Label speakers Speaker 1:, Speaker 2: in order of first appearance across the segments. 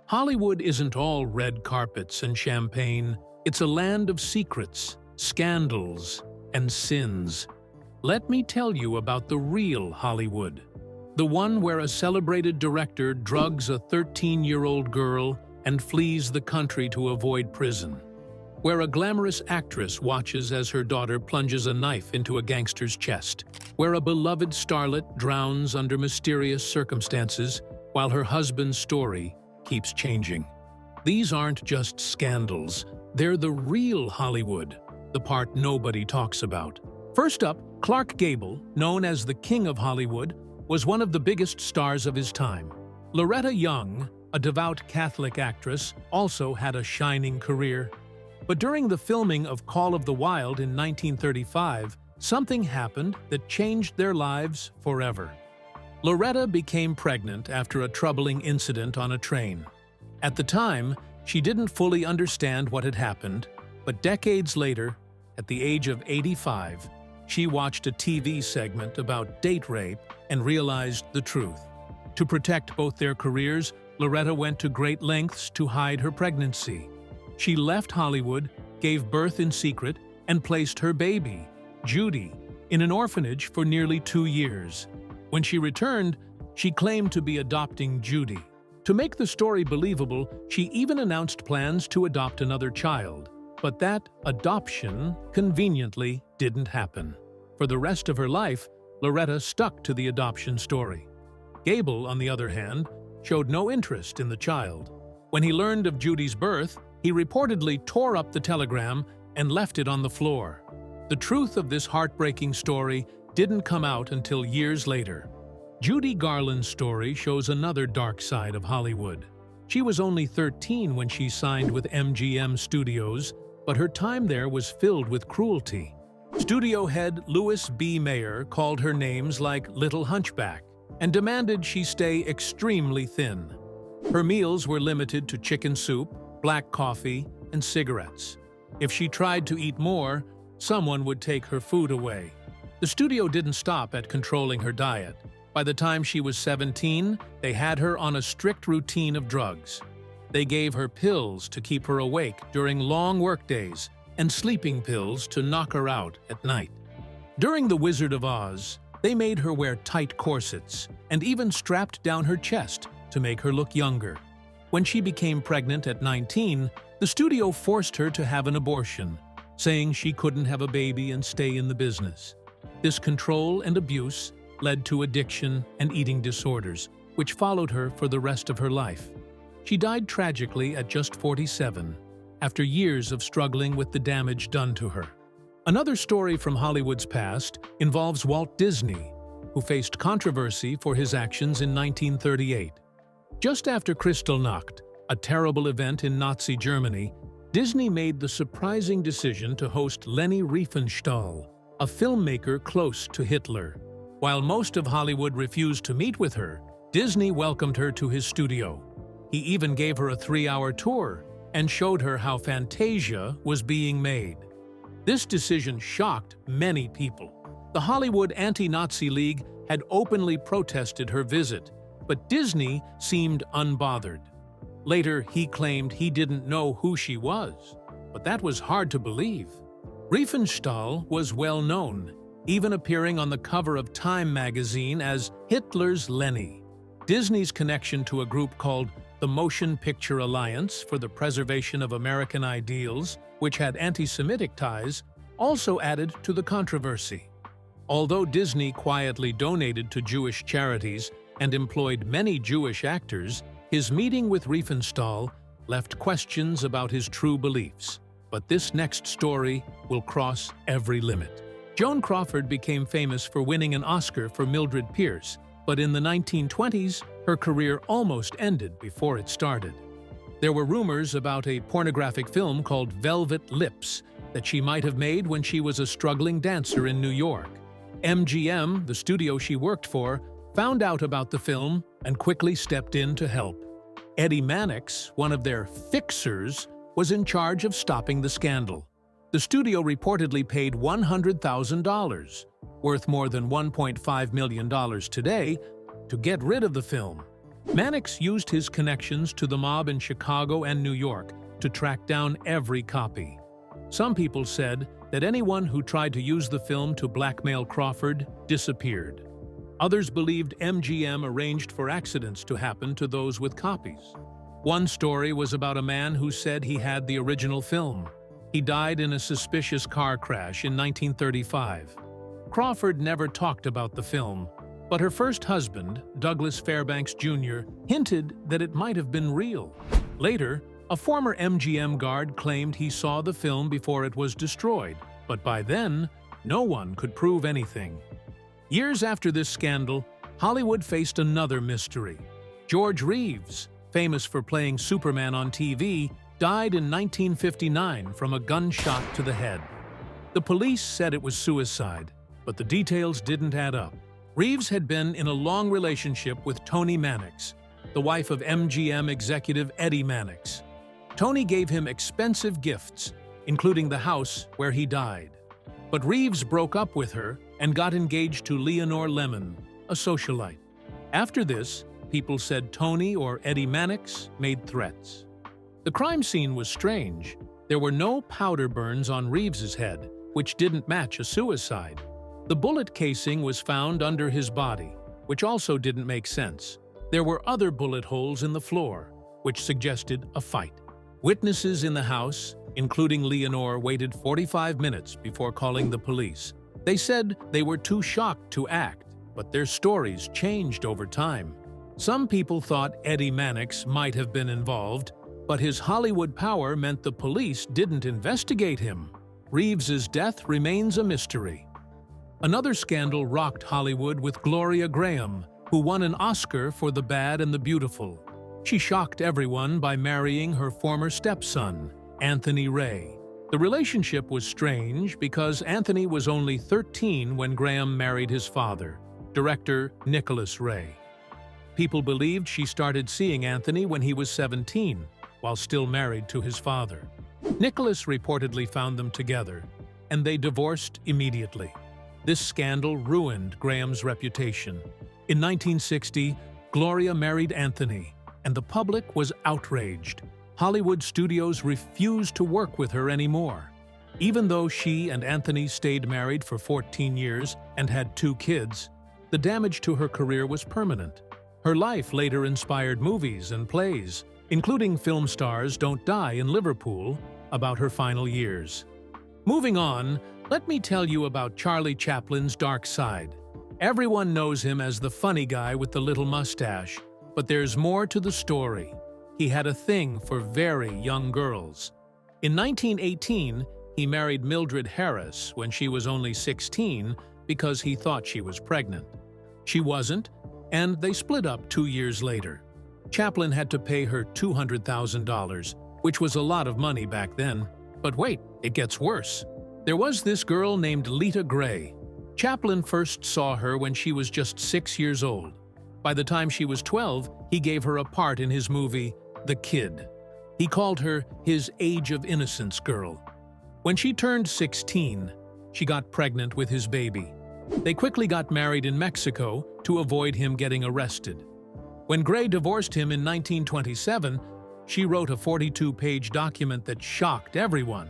Speaker 1: Hollywood isn't all red carpets and champagne. It's a land of secrets, scandals, and sins. Let me tell you about the real Hollywood. The one where a celebrated director drugs a 13-year-old girl and flees the country to avoid prison. Where a glamorous actress watches as her daughter plunges a knife into a gangster's chest. Where a beloved starlet drowns under mysterious circumstances while her husband's story keeps changing. These aren't just scandals, they're the real Hollywood, the part nobody talks about. First up, Clark Gable, known as the King of Hollywood, was one of the biggest stars of his time. Loretta Young, a devout Catholic actress, also had a shining career. But during the filming of Call of the Wild in 1935, something happened that changed their lives forever. Loretta became pregnant after a troubling incident on a train. At the time, she didn't fully understand what had happened, but decades later, at the age of 85, she watched a TV segment about date rape and realized the truth. To protect both their careers, Loretta went to great lengths to hide her pregnancy. She left Hollywood, gave birth in secret, and placed her baby, Judy, in an orphanage for nearly 2 years. When she returned, she claimed to be adopting Judy. To make the story believable, she even announced plans to adopt another child. But that adoption, conveniently, didn't happen. For the rest of her life, Loretta stuck to the adoption story. Gable, on the other hand, showed no interest in the child. When he learned of Judy's birth, he reportedly tore up the telegram and left it on the floor. The truth of this heartbreaking story didn't come out until years later. Judy Garland's story shows another dark side of Hollywood. She was only 13 when she signed with MGM Studios, but her time there was filled with cruelty. Studio head Louis B. Mayer called her names like Little Hunchback and demanded she stay extremely thin. Her meals were limited to chicken soup, black coffee, and cigarettes. If she tried to eat more, someone would take her food away. The studio didn't stop at controlling her diet. By the time she was 17, they had her on a strict routine of drugs. They gave her pills to keep her awake during long workdays and sleeping pills to knock her out at night. During The Wizard of Oz, they made her wear tight corsets and even strapped down her chest to make her look younger. When she became pregnant at 19, the studio forced her to have an abortion, saying she couldn't have a baby and stay in the business. This control and abuse led to addiction and eating disorders, which followed her for the rest of her life. She died tragically at just 47, after years of struggling with the damage done to her. Another story from Hollywood's past involves Walt Disney, who faced controversy for his actions in 1938. Just after Kristallnacht, a terrible event in Nazi Germany, Disney made the surprising decision to host Leni Riefenstahl, a filmmaker close to Hitler. While most of Hollywood refused to meet with her, Disney welcomed her to his studio. He even gave her a 3-hour tour and showed her how Fantasia was being made. This decision shocked many people. The Hollywood Anti-Nazi League had openly protested her visit, but Disney seemed unbothered. Later, he claimed he didn't know who she was, but that was hard to believe. Riefenstahl was well known, even appearing on the cover of Time magazine as Hitler's Leni. Disney's connection to a group called the Motion Picture Alliance for the Preservation of American Ideals, which had anti-Semitic ties, also added to the controversy. Although Disney quietly donated to Jewish charities and employed many Jewish actors, his meeting with Riefenstahl left questions about his true beliefs. But this next story will cross every limit. Joan Crawford became famous for winning an Oscar for Mildred Pierce, but in the 1920s, her career almost ended before it started. There were rumors about a pornographic film called Velvet Lips that she might have made when she was a struggling dancer in New York. MGM, the studio she worked for, found out about the film and quickly stepped in to help. Eddie Mannix, one of their fixers, was in charge of stopping the scandal. The studio reportedly paid $100,000, worth more than $1.5 million today, to get rid of the film. Mannix used his connections to the mob in Chicago and New York to track down every copy. Some people said that anyone who tried to use the film to blackmail Crawford disappeared. Others believed MGM arranged for accidents to happen to those with copies. One story was about a man who said he had the original film. He died in a suspicious car crash in 1935. Crawford never talked about the film, but her first husband, Douglas Fairbanks Jr., hinted that it might have been real. Later, a former MGM guard claimed he saw the film before it was destroyed, but by then, no one could prove anything. Years after this scandal, Hollywood faced another mystery. George Reeves, famous for playing Superman on TV, died in 1959 from a gunshot to the head. The police said it was suicide, but the details didn't add up. Reeves had been in a long relationship with Toni Mannix, the wife of MGM executive Eddie Mannix. Toni gave him expensive gifts, including the house where he died. But Reeves broke up with her and got engaged to Leonore Lemon, a socialite. After this, people said Toni or Eddie Mannix made threats. The crime scene was strange. There were no powder burns on Reeves's head, which didn't match a suicide. The bullet casing was found under his body, which also didn't make sense. There were other bullet holes in the floor, which suggested a fight. Witnesses in the house, including Leonore, waited 45 minutes before calling the police. They said they were too shocked to act, but their stories changed over time. Some people thought Eddie Mannix might have been involved, but his Hollywood power meant the police didn't investigate him. Reeves's death remains a mystery. Another scandal rocked Hollywood with Gloria Graham, who won an Oscar for The Bad and the Beautiful. She shocked everyone by marrying her former stepson, Anthony Ray. The relationship was strange because Anthony was only 13 when Graham married his father, director Nicholas Ray. People believed she started seeing Anthony when he was 17, while still married to his father. Nicholas reportedly found them together, and they divorced immediately. This scandal ruined Graham's reputation. In 1960, Gloria married Anthony, and the public was outraged. Hollywood studios refused to work with her anymore. Even though she and Anthony stayed married for 14 years and had 2 kids, the damage to her career was permanent. Her life later inspired movies and plays, including film stars Don't Die in Liverpool, about her final years. Moving on, let me tell you about Charlie Chaplin's dark side. Everyone knows him as the funny guy with the little mustache, but there's more to the story. He had a thing for very young girls. In 1918, he married Mildred Harris when she was only 16 because he thought she was pregnant. She wasn't, and they split up 2 years later. Chaplin had to pay her $200,000, which was a lot of money back then. But wait, it gets worse. There was this girl named Lita Gray. Chaplin first saw her when she was just 6 years old. By the time she was 12, he gave her a part in his movie, The Kid. He called her his Age of Innocence girl. When she turned 16, she got pregnant with his baby. They quickly got married in Mexico to avoid him getting arrested. When Gray divorced him in 1927, she wrote a 42-page document that shocked everyone.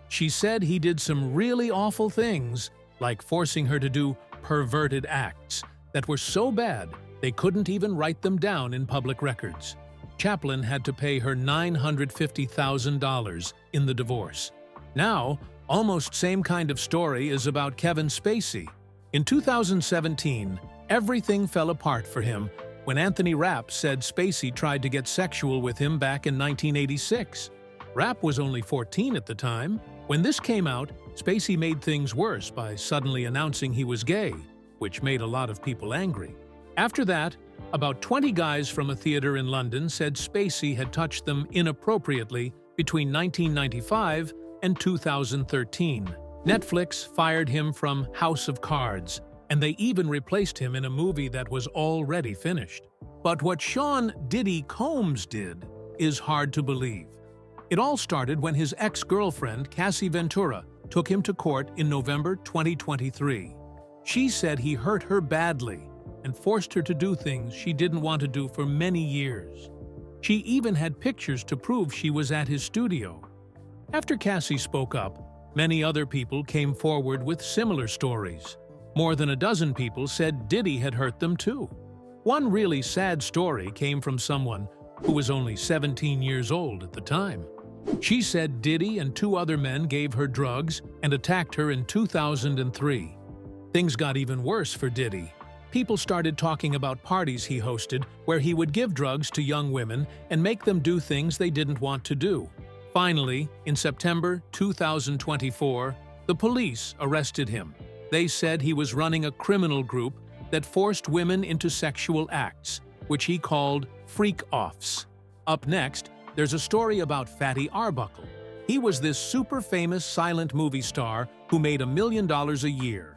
Speaker 1: She said he did some really awful things, like forcing her to do perverted acts that were so bad they couldn't even write them down in public records. Chaplin had to pay her $950,000 in the divorce. Now, almost same kind of story is about Kevin Spacey. In 2017, everything fell apart for him when Anthony Rapp said Spacey tried to get sexual with him back in 1986. Rapp was only 14 at the time. When this came out, Spacey made things worse by suddenly announcing he was gay, which made a lot of people angry. After that, about 20 guys from a theater in London said Spacey had touched them inappropriately between 1995 and 2013. Netflix fired him from House of Cards, and they even replaced him in a movie that was already finished. But what Sean Diddy Combs did is hard to believe. It all started when his ex-girlfriend, Cassie Ventura, took him to court in November 2023. She said he hurt her badly, and forced her to do things she didn't want to do for many years. She even had pictures to prove she was at his studio. After Cassie spoke up, many other people came forward with similar stories. More than a dozen people said Diddy had hurt them too. One really sad story came from someone who was only 17 years old at the time. She said Diddy and two other men gave her drugs and attacked her in 2003. Things got even worse for Diddy. People started talking about parties he hosted where he would give drugs to young women and make them do things they didn't want to do. Finally, in September 2024, the police arrested him. They said he was running a criminal group that forced women into sexual acts, which he called freak-offs. Up next, there's a story about Fatty Arbuckle. He was this super famous silent movie star who made $1 million a year.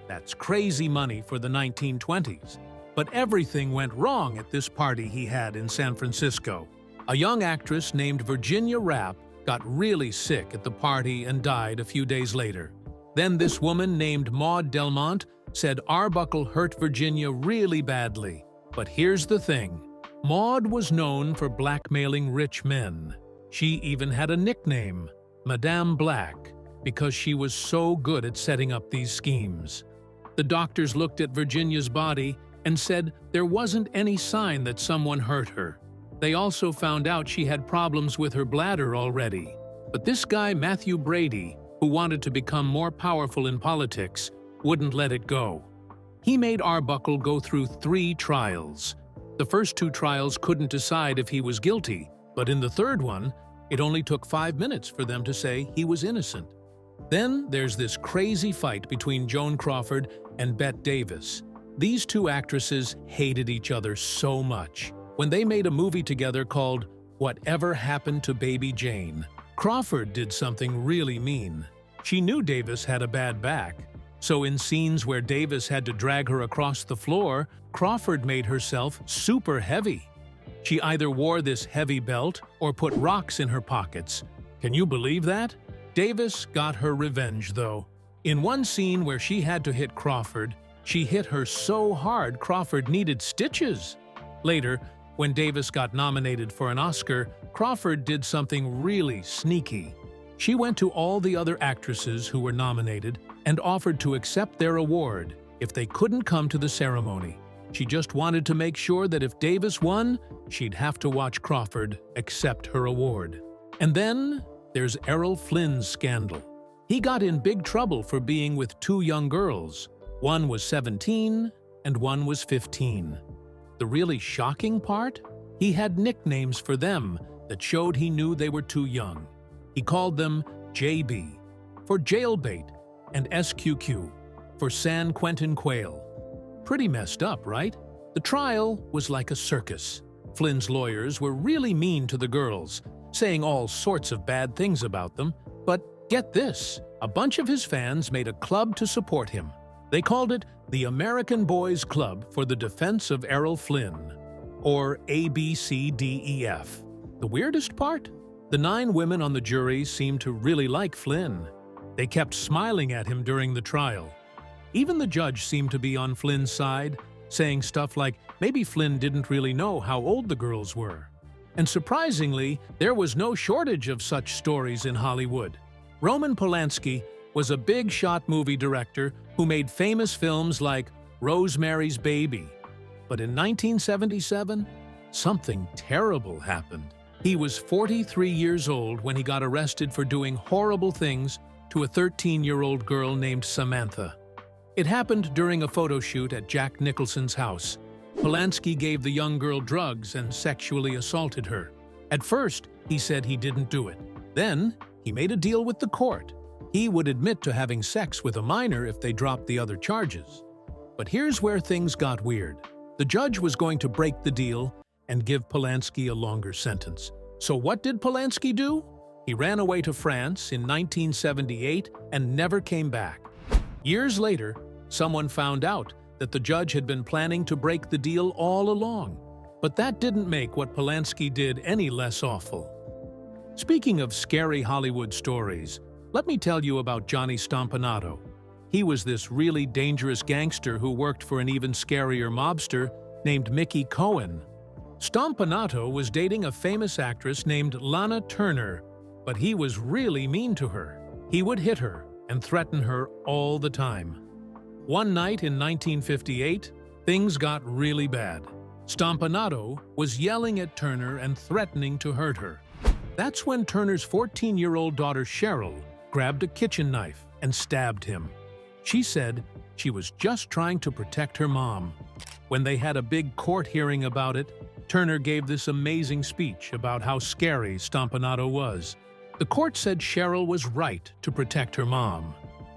Speaker 1: That's crazy money for the 1920s. But everything went wrong at this party he had in San Francisco. A young actress named Virginia Rapp got really sick at the party and died a few days later. Then this woman named Maud Delmont said Arbuckle hurt Virginia really badly. But here's the thing. Maud was known for blackmailing rich men. She even had a nickname, Madame Black, because she was so good at setting up these schemes. The doctors looked at Virginia's body and said there wasn't any sign that someone hurt her. They also found out she had problems with her bladder already. But this guy, Matthew Brady, who wanted to become more powerful in politics, wouldn't let it go. He made Arbuckle go through 3 trials. The first 2 trials couldn't decide if he was guilty, but in the third one, it only took 5 minutes for them to say he was innocent. Then there's this crazy fight between Joan Crawford and Bette Davis. These 2 actresses hated each other so much. When they made a movie together called Whatever Happened to Baby Jane, Crawford did something really mean. She knew Davis had a bad back, so in scenes where Davis had to drag her across the floor, Crawford made herself super heavy. She either wore this heavy belt or put rocks in her pockets. Can you believe that? Davis got her revenge, though. In one scene where she had to hit Crawford, she hit her so hard Crawford needed stitches. Later, when Davis got nominated for an Oscar, Crawford did something really sneaky. She went to all the other actresses who were nominated and offered to accept their award if they couldn't come to the ceremony. She just wanted to make sure that if Davis won, she'd have to watch Crawford accept her award. And then there's Errol Flynn's scandal. He got in big trouble for being with 2 young girls. One was 17 and one was 15. The really shocking part? He had nicknames for them that showed he knew they were too young. He called them JB for jailbait and SQQ for San Quentin Quail. Pretty messed up, right? The trial was like a circus. Flynn's lawyers were really mean to the girls, saying all sorts of bad things about them. But get this, a bunch of his fans made a club to support him. They called it the American Boys Club for the Defense of Errol Flynn, or ABCDEF. The weirdest part? The 9 women on the jury seemed to really like Flynn. They kept smiling at him during the trial. Even the judge seemed to be on Flynn's side, saying stuff like maybe Flynn didn't really know how old the girls were. And surprisingly, there was no shortage of such stories in Hollywood. Roman Palansky was a big-shot movie director who made famous films like Rosemary's Baby. But in 1977, something terrible happened. He was 43 years old when he got arrested for doing horrible things to a 13-year-old girl named Samantha. It happened during a photo shoot at Jack Nicholson's house. Palansky gave the young girl drugs and sexually assaulted her. At first, he said he didn't do it. Then, he made a deal with the court. He would admit to having sex with a minor if they dropped the other charges. But here's where things got weird. The judge was going to break the deal and give Palansky a longer sentence. So what did Palansky do? He ran away to France in 1978 and never came back. Years later, someone found out that the judge had been planning to break the deal all along. But that didn't make what Palansky did any less awful. Speaking of scary Hollywood stories, let me tell you about Johnny Stompanato. He was this really dangerous gangster who worked for an even scarier mobster named Mickey Cohen. Stompanato was dating a famous actress named Lana Turner, but he was really mean to her. He would hit her and threaten her all the time. One night in 1958, things got really bad. Stompanato was yelling at Turner and threatening to hurt her. That's when Turner's 14-year-old daughter Cheryl grabbed a kitchen knife and stabbed him. She said she was just trying to protect her mom. When they had a big court hearing about it, Turner gave this amazing speech about how scary Stompanato was. The court said Cheryl was right to protect her mom.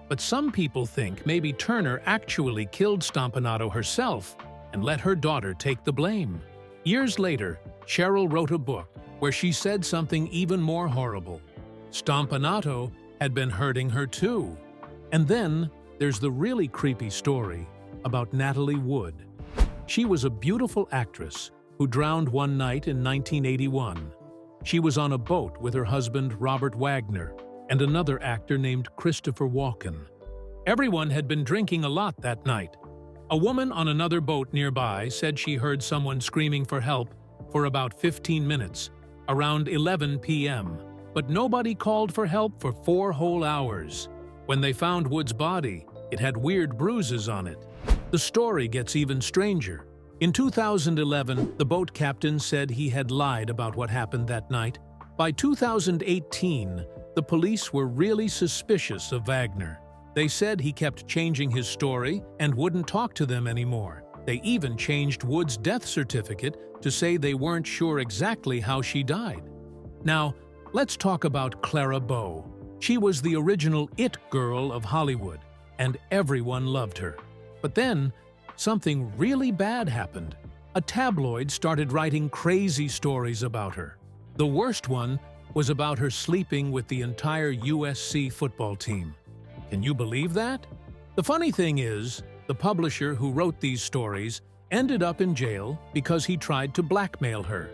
Speaker 1: But some people think maybe Turner actually killed Stompanato herself and let her daughter take the blame. Years later, Cheryl wrote a book where she said something even more horrible. Stompanato had been hurting her too. And then there's the really creepy story about Natalie Wood. She was a beautiful actress who drowned one night in 1981. She was on a boat with her husband Robert Wagner and another actor named Christopher Walken. Everyone had been drinking a lot that night. A woman on another boat nearby said she heard someone screaming for help for about 15 minutes, around 11 p.m., but nobody called for help for 4 whole hours. When they found Wood's body, it had weird bruises on it. The story gets even stranger. In 2011, the boat captain said he had lied about what happened that night. By 2018, the police were really suspicious of Wagner. They said he kept changing his story and wouldn't talk to them anymore. They even changed Wood's death certificate to say they weren't sure exactly how she died. Now, let's talk about Clara Bow. She was the original it girl of Hollywood, and everyone loved her. But then, something really bad happened. A tabloid started writing crazy stories about her. The worst one was about her sleeping with the entire USC football team. Can you believe that? The funny thing is, the publisher who wrote these stories ended up in jail because he tried to blackmail her.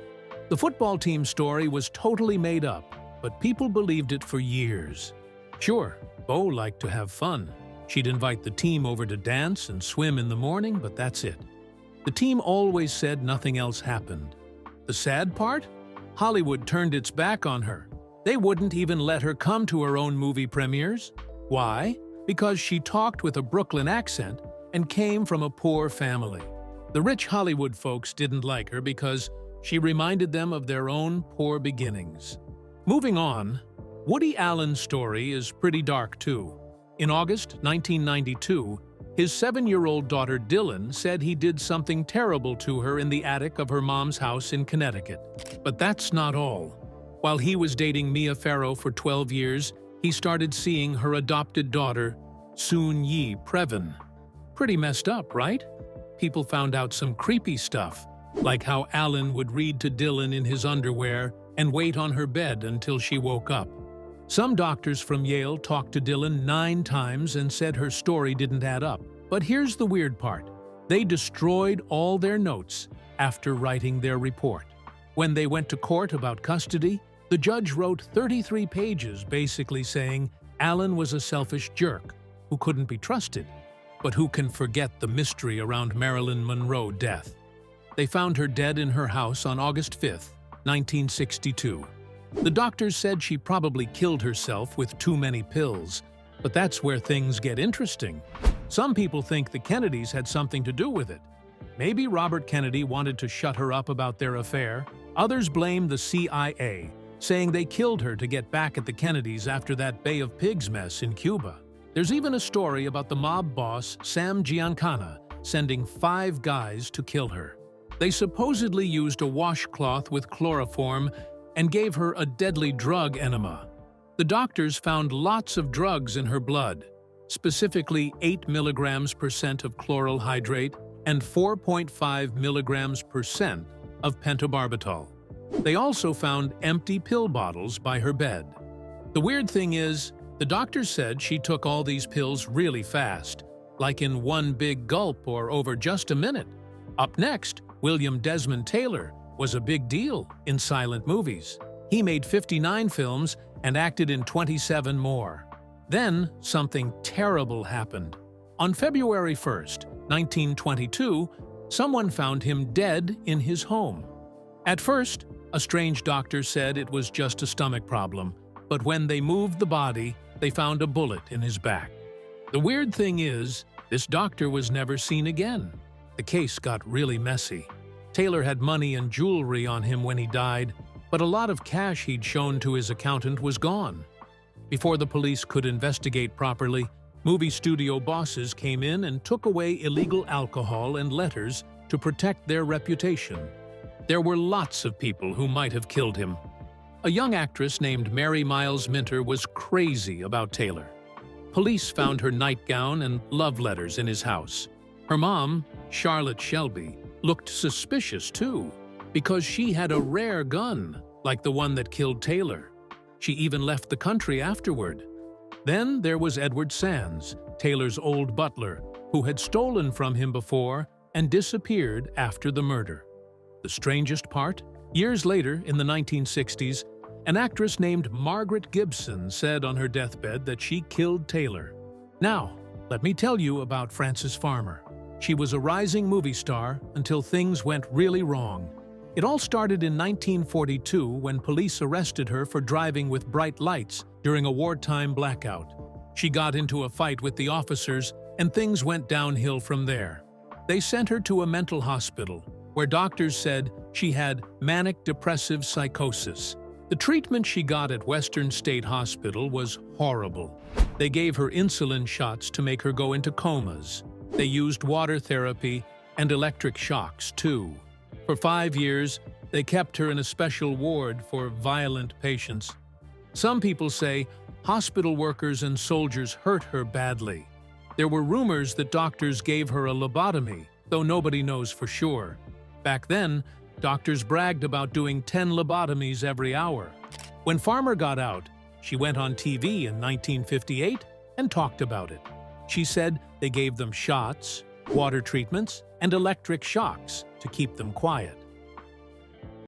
Speaker 1: The football team story was totally made up, but people believed it for years. Sure, Bow liked to have fun. She'd invite the team over to dance and swim in the morning, but that's it. The team always said nothing else happened. The sad part? Hollywood turned its back on her. They wouldn't even let her come to her own movie premieres. Why? Because she talked with a Brooklyn accent and came from a poor family. The rich Hollywood folks didn't like her because she reminded them of their own poor beginnings. Moving on, Woody Allen's story is pretty dark too. In August 1992, his 7-year-old daughter Dylan said he did something terrible to her in the attic of her mom's house in Connecticut. But that's not all. While he was dating Mia Farrow for 12 years, he started seeing her adopted daughter, Soon-Yi Previn. Pretty messed up, right? People found out some creepy stuff, like how Allen would read to Dylan in his underwear and wait on her bed until she woke up. Some doctors from Yale talked to Dylan 9 times and said her story didn't add up. But here's the weird part. They destroyed all their notes after writing their report. When they went to court about custody, the judge wrote 33 pages basically saying Allen was a selfish jerk who couldn't be trusted, but who can forget the mystery around Marilyn Monroe's death. They found her dead in her house on August 5, 1962. The doctors said she probably killed herself with too many pills, but that's where things get interesting. Some people think the Kennedys had something to do with it. Maybe Robert Kennedy wanted to shut her up about their affair. Others blame the CIA, saying they killed her to get back at the Kennedys after that Bay of Pigs mess in Cuba. There's even a story about the mob boss Sam Giancana sending 5 guys to kill her. They supposedly used a washcloth with chloroform and gave her a deadly drug enema. The doctors found lots of drugs in her blood, specifically 8 mg% of chloral hydrate and 4.5 mg% of pentobarbital. They also found empty pill bottles by her bed. The weird thing is, the doctor said she took all these pills really fast, like in one big gulp or over just a minute. Up next, William Desmond Taylor was a big deal in silent movies. He made 59 films and acted in 27 more. Then something terrible happened. On February 1st, 1922, someone found him dead in his home. At first, a strange doctor said it was just a stomach problem, but when they moved the body, they found a bullet in his back. The weird thing is, this doctor was never seen again. The case got really messy. Taylor had money and jewelry on him when he died, but a lot of cash he'd shown to his accountant was gone. Before the police could investigate properly, movie studio bosses came in and took away illegal alcohol and letters to protect their reputation. There were lots of people who might have killed him. A young actress named Mary Miles Minter was crazy about Taylor. Police found her nightgown and love letters in his house. Her mom, Charlotte Shelby, looked suspicious too, because she had a rare gun, like the one that killed Taylor. She even left the country afterward. Then there was Edward Sands, Taylor's old butler, who had stolen from him before and disappeared after the murder. The strangest part? Years later, in the 1960s, an actress named Margaret Gibson said on her deathbed that she killed Taylor. Now, let me tell you about Frances Farmer. She was a rising movie star until things went really wrong. It all started in 1942 when police arrested her for driving with bright lights during a wartime blackout. She got into a fight with the officers, and things went downhill from there. They sent her to a mental hospital, where doctors said she had manic depressive psychosis. The treatment she got at Western State Hospital was horrible. They gave her insulin shots to make her go into comas. They used water therapy and electric shocks, too. For 5 years, they kept her in a special ward for violent patients. Some people say hospital workers and soldiers hurt her badly. There were rumors that doctors gave her a lobotomy, though nobody knows for sure. Back then, doctors bragged about doing 10 lobotomies every hour. When Farmer got out, she went on TV in 1958 and talked about it. She said they gave them shots, water treatments, and electric shocks to keep them quiet.